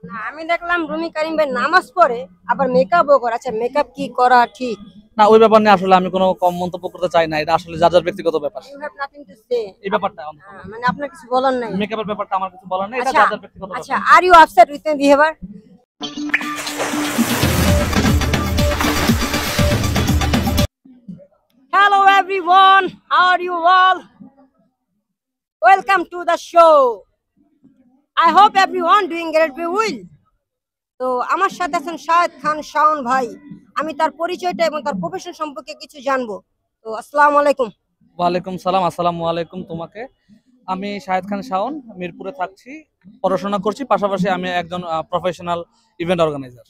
না, আমি দেখলাম রুমি কারিম ভাই নামাজ পড়ে আবার মেকআপও করে। আচ্ছা, মেকআপ কি করা ঠিক? না, ওই ব্যাপার নিয়ে আসলে আমি কোনো কম মন্তব্য করতে চাই না। এটা আসলে যার যার ব্যক্তিগত ব্যাপার। You have nothing to say. এই ব্যাপারটা মানে আপনার কিছু বলার নাই? মেকআপের ব্যাপারটা আমার কিছু বলার নেই, এটা আচ্ছা যার যার ব্যক্তিগত আচ্ছা, ব্যাপার। Are you upset with my behaviour? Hello everyone, how are you all? Welcome to the show. I hope everyone doing great well. তো আমার সাথে আছেন শাহেদ খান শাওন ভাই। আমি তার পরিচয়টা এবং তার প্রফেশন সম্পর্কে কিছু জানবো। তো আসসালামু আলাইকুম। ওয়ালাইকুম সালাম। আসসালামু আলাইকুম তোমাকে। আমি শাহেদ খান শাওন, মিরপুরে থাকছি, পড়াশোনা করছি, পাশাপাশি আমি একজন প্রফেশনাল ইভেন্ট অর্গানাইজার।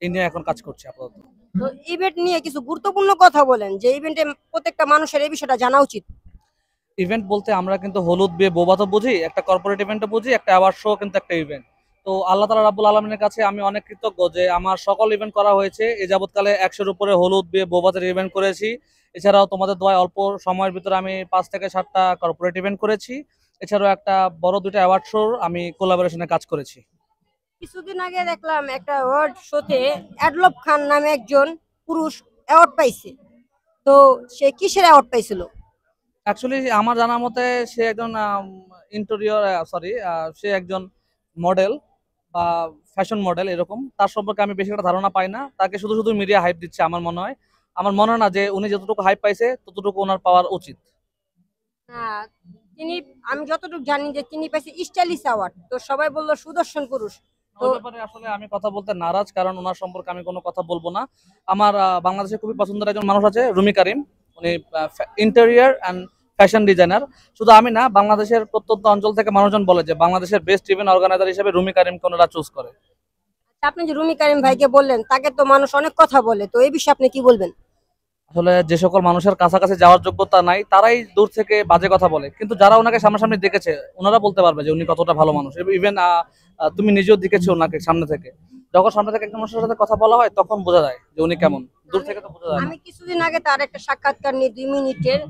এই নিয়ে এখন কাজ করছি আপাতত। তো ইভেন্ট নিয়ে কিছু গুরুত্বপূর্ণ কথা বলেন, যে ইভেন্টে প্রত্যেকটা মানুষের এই বিষয়টা জানা উচিত। ইভেন্ট বলতে আমরা কিন্তু হলুদ বিয়ে বোবা তো বুঝি, একটা কর্পোরেট ইভেন্টও বুঝি, একটা অ্যাওয়ার্ড শো কিন্তু একটা ইভেন্ট। তো আল্লাহ তাআলা রাব্বুল আলামিনের কাছে আমি অনেক কৃতজ্ঞ যে আমার সকল ইভেন্ট করা হয়েছে। এ যাবৎকালে 100-র উপরে হলুদ বিয়ে বোবাদের ইভেন্ট করেছি। এছাড়াও তোমাদের দোয়ায় অল্প সময়ের ভিতরে আমি 5 থেকে 7টা কর্পোরেট ইভেন্ট করেছি। এছাড়াও একটা বড় 2টা অ্যাওয়ার্ড শোর আমি কোলাবোরেশনে কাজ করেছি। কিছুদিন আগে দেখলাম একটা অ্যাওয়ার্ড শোতে অ্যাডলব খান নামে একজন পুরুষ অ্যাওয়ার্ড পাইছে। তো সে কিসের অ্যাওয়ার্ড পাইছিল? অ্যাকচুয়ালি আমার জানা মতে সে একজন ইন্টেরিয়র সরি সে একজন মডেল বা ফ্যাশন মডেল এরকম। তার সম্পর্কে আমি বেশি একটা ধারণা পাই না। তাকে শুধু শুধু মিডিয়া হাইপ দিচ্ছে আমার মনে হয়। আমার মনে হয় না যে উনি যতটুকু হাইপ পাইছে ততটুকু ওনার পাওয়ার উচিত। হ্যাঁ, তিনি, আমি যতটুকু জানি যে তিনি পাইছে স্টাইলিশ অ্যাওয়ার্ড। তো সবাই বললো সুদর্শন পুরুষ। তো ওই ব্যাপারে আসলে আমি কথা বলতে নারাজ, কারণ ওনার সম্পর্কে আমি কোনো কথা বলবো না। আমার বাংলাদেশে খুবই পছন্দের একজন মানুষ আছে, রুমি কারিম। উনি ইন্টেরিয়র অ্যান্ড ফ্যাশন ডিজাইনার। শুধু আমি না, বাংলাদেশের প্রত্যন্ত অঞ্চল থেকে মানুষজন বলে যে বাংলাদেশের বেস্ট ইভেন্ট অর্গানাইজার হিসেবে রুমি কারিমকে ওনারা চুজ করে। আপনি যে রুমি কারিম ভাইকে বললেন, তাকে তো মানুষ অনেক কথা বলে, তো এই বিষয়ে আপনি কি বলবেন? আসলে যে সকল মানুষের কাছাকাছি যাওয়ার যোগ্যতা নাই তারাই দূর থেকে বাজে কথা বলে, কিন্তু যারা ওনাকে সামনাসামনি দেখেছে ওনারা বলতে পারবে যে উনি কতটা ভালো মানুষ। ইভেন তুমি নিজেও দেখেছো ওনাকে সামনে থেকে। যখন সামনে থেকে একজন মানুষের সাথে কথা বলা হয় তখন বোঝা যায় যে উনি কেমন, দূর থেকে তো বোঝা যায় না। আমি কিছুদিন আগে তার একটা সাক্ষাৎকার নিয়ে 2 মিনিটের।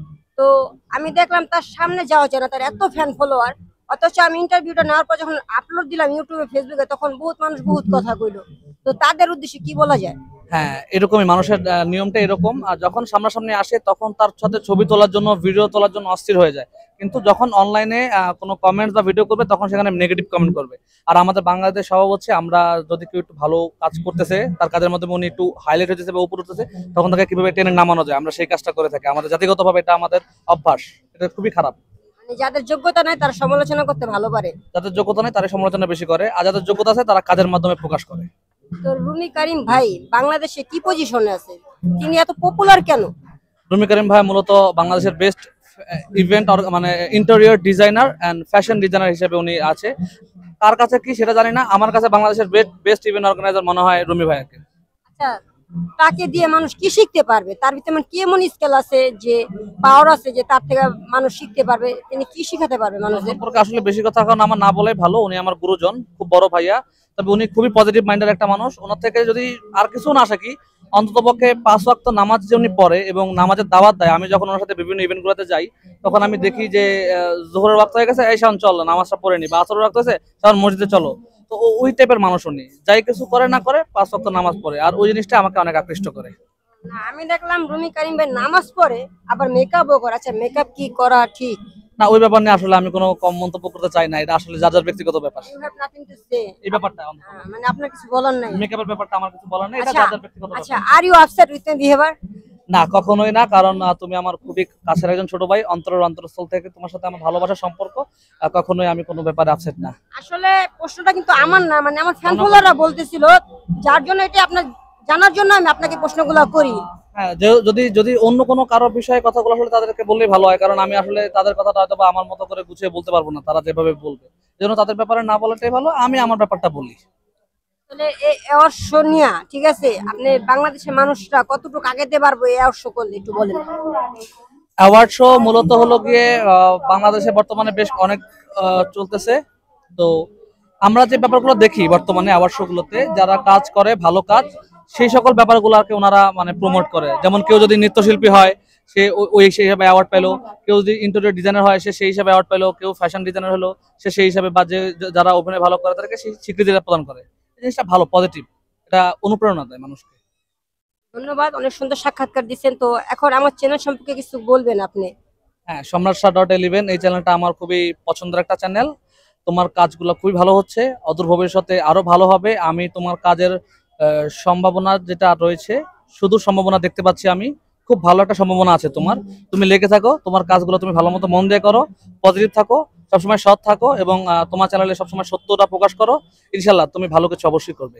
তো আমি দেখলাম তার সামনে যাওয়া যায় না, তার এত ফ্যান ফলোয়ার। অথচ আমি ইন্টারভিউটা নেওয়ার পর যখন আপলোড দিলাম ইউটিউবে ফেসবুকে, তখন বহুত মানুষ বহুত কথা কইলো। তো তাদের উদ্দেশ্যে কি বলা যায়? হ্যাঁ, এরকমই মানুষের নিয়মটা এরকম। আর যখন সামনাসামনি আসে তখন তার সাথে ছবি তোলার জন্য, ভিডিও তোলার জন্য অস্থির হয়ে যায়, কিন্তু যখন অনলাইনে কোনো কমেন্টস বা ভিডিও করবে তখন সেখানে নেগেটিভ কমেন্ট করবে। আর আমাদের বাংলাদেশ স্বভাব হচ্ছে, আমরা যদি কেউ একটু ভালো কাজ করতেছে, তার কাজের মাধ্যমে উনি একটু হাইলাইট হতেছে বা উপর উঠতেছে, তখন তাকে কিভাবে টেনে নামানো যায় আমরা সেই কাজটা করে থাকি। আমাদের জাতিগতভাবে এটা আমাদের অভ্যাস। এটা খুবই খারাপ। মানে যাদের যোগ্যতা নাই তারা সমালোচনা করতে ভালো পারে। যাদের যোগ্যতা নেই তারা সমালোচনা বেশি করে, আর যাদের যোগ্যতা আছে তারা কাজের মাধ্যমে প্রকাশ করে। তো রুমি কারিম ভাই বাংলাদেশে কি পজিশনে আছে? তিনি এত পপুলার কেন? রুমি করিম ভাই মূলত বাংলাদেশের বেস্ট ইভেন্ট মানে interior designer and fashion designer হিসেবে উনি আছে। কার কাছে কি সেটা জানি না, আমার কাছে বাংলাদেশের বেস্ট ইভেন্ট অর্গানাইজার মনে হয় রুমি ভাইকে। আচ্ছা, তাকে দিয়ে মানুষ কি শিখতে পারবে? তার ভিতরে এমন কি এমন স্কিল আছে, যে পাওয়ার আছে, যে তার থেকে মানুষ শিখতে পারবে? তিনি কি শিখাতে পারবে মানুষদের? সম্পর্কে আসলে বেশি কথা এখন আমার না বলাই ভালো। উনি আমার গুরুজন, খুব বড় ভাইয়া। তবে উনি খুবই পজিটিভ মাইন্ডের একটা মানুষ। ওনার থেকে যদি আর কিছু না শিখি, অন্ততপক্ষে 5 ওয়াক্ত নামাজ যে উনি পড়ে এবং নামাজের দাওয়াত দেয়। আমি যখন ওনার সাথে বিভিন্ন ইভেন্টগুলোতে যাই তখন আমি দেখি যে জোহরের ওয়াক্ত হয়ে গেছে, এই শাওন চল নামাজটা পড়ে নি, বা আসরের ওয়াক্ত হয়েছে শাওন মসজিদে চলো। তো ওই টাইপের মানুষ উনি, যাই কিছু করে না করে 5 ওয়াক্ত নামাজ পড়ে, আর ওই জিনিসটা আমাকে অনেক আকৃষ্ট করে। না, আমি দেখলাম রুমি কারিম ভাই নামাজ পড়ে আবার মেকআপও করে। আচ্ছা, মেকআপ কি করা ঠিক? না, ওই ব্যাপার নিয়ে আসলে আমি কোনো কম মন্তব্য করতে চাই না। এটা আসলে যার যার ব্যক্তিগত ব্যাপার। You have nothing to say. এই ব্যাপারটা মানে আপনার কিছু বলার নাই? মেকআপের ব্যাপারটা আমার কিছু বলার নেই, এটা আচ্ছা যার যার ব্যক্তিগত আচ্ছা, ব্যাপার। Are you upset with my behaviour? না, কখনোই না, কারণ তুমি আমার খুবই কাছের একজন ছোট ভাই। অন্তরস্থল থেকে তোমার সাথে আমার ভালোবাসার সম্পর্ক। কখনোই আমি কোনো ব্যাপারে আপসেট না। আসলে প্রশ্নটা কিন্তু আমার না, মানে আমার ফ্যান ফলোয়াররা বলতেছিল, যার জন্য এটা আপনার জানার জন্য আমি আপনাকে প্রশ্নগুলো করি। হ্যাঁ, যদি যদি অন্য কোনো কারো বিষয়ে কথাগুলো আসলে তাদেরকে বললেই ভালো হয়, কারণ আমি আসলে তাদের কথাটা হয়তো বা আমার মতো করে গুছিয়ে বলতে পারবো না, তারা যেভাবে বলবে। এই জন্য তাদের ব্যাপারে না বলাটাই ভালো, আমি আমার ব্যাপারটা বলি। আসলে এই অ্যাওয়ার্ড শো নিয়ে, ঠিক আছে, আপনি বাংলাদেশের মানুষরা কতটুকু আগাতে পারবো এই অ্যাওয়ার্ড শো করলে একটু বলেন। অ্যাওয়ার্ড শো মূলত হলো গিয়ে বাংলাদেশে বর্তমানে বেশ অনেক চলতেছে। তো আমরা যে ব্যাপারগুলো দেখি বর্তমানে অ্যাওয়ার্ড শো গুলোতে, যারা কাজ করে ভালো কাজ, সেই সকল ব্যাপারগুলোকে ওনারা মানে প্রমোট করে। যেমন কেউ যদি নৃত্যশিল্পী হয় সে ওই সেই হিসাবে অ্যাওয়ার্ড পেলো, কেউ যদি ইন্টেরিয়র ডিজাইনার হয় সে সেই হিসাবে অ্যাওয়ার্ড পেলো, কেউ ফ্যাশন ডিজাইনার হলো সে সেই হিসাবে, বা যারা অভিনয় ভালো করে তাদেরকে সেই স্বীকৃতিটা প্রদান করে। এই জিনিসটা ভালো, পজিটিভ, এটা অনুপ্রেরণা দেয় মানুষকে। ধন্যবাদ, অনেক সুন্দর সাক্ষাৎকার দিচ্ছেন। তো এখন আমার চ্যানেল সম্পর্কে কিছু বলবেন আপনি? হ্যাঁ, সম্রাট.11 এই চ্যানেলটা আমার খুবই পছন্দের একটা চ্যানেল। তোমার কাজগুলো খুবই ভালো হচ্ছে, অদূর ভবিষ্যতে আরো ভালো হবে। আমি তোমার কাজের সম্ভাবনা যেটা রয়েছে, শুধু সম্ভাবনা দেখতে পাচ্ছি আমি, খুব ভালো একটা সম্ভাবনা আছে তোমার। তুমি লেগে থাকো, তোমার কাজগুলো তুমি ভালো মতো মন দিয়ে করো, পজিটিভ থাকো, সবসময় সৎ থাকো, এবং তোমার চ্যানেলে সবসময় সত্যটা প্রকাশ করো। ইনশাল্লাহ তুমি ভালো কিছু অবশ্যই করবে।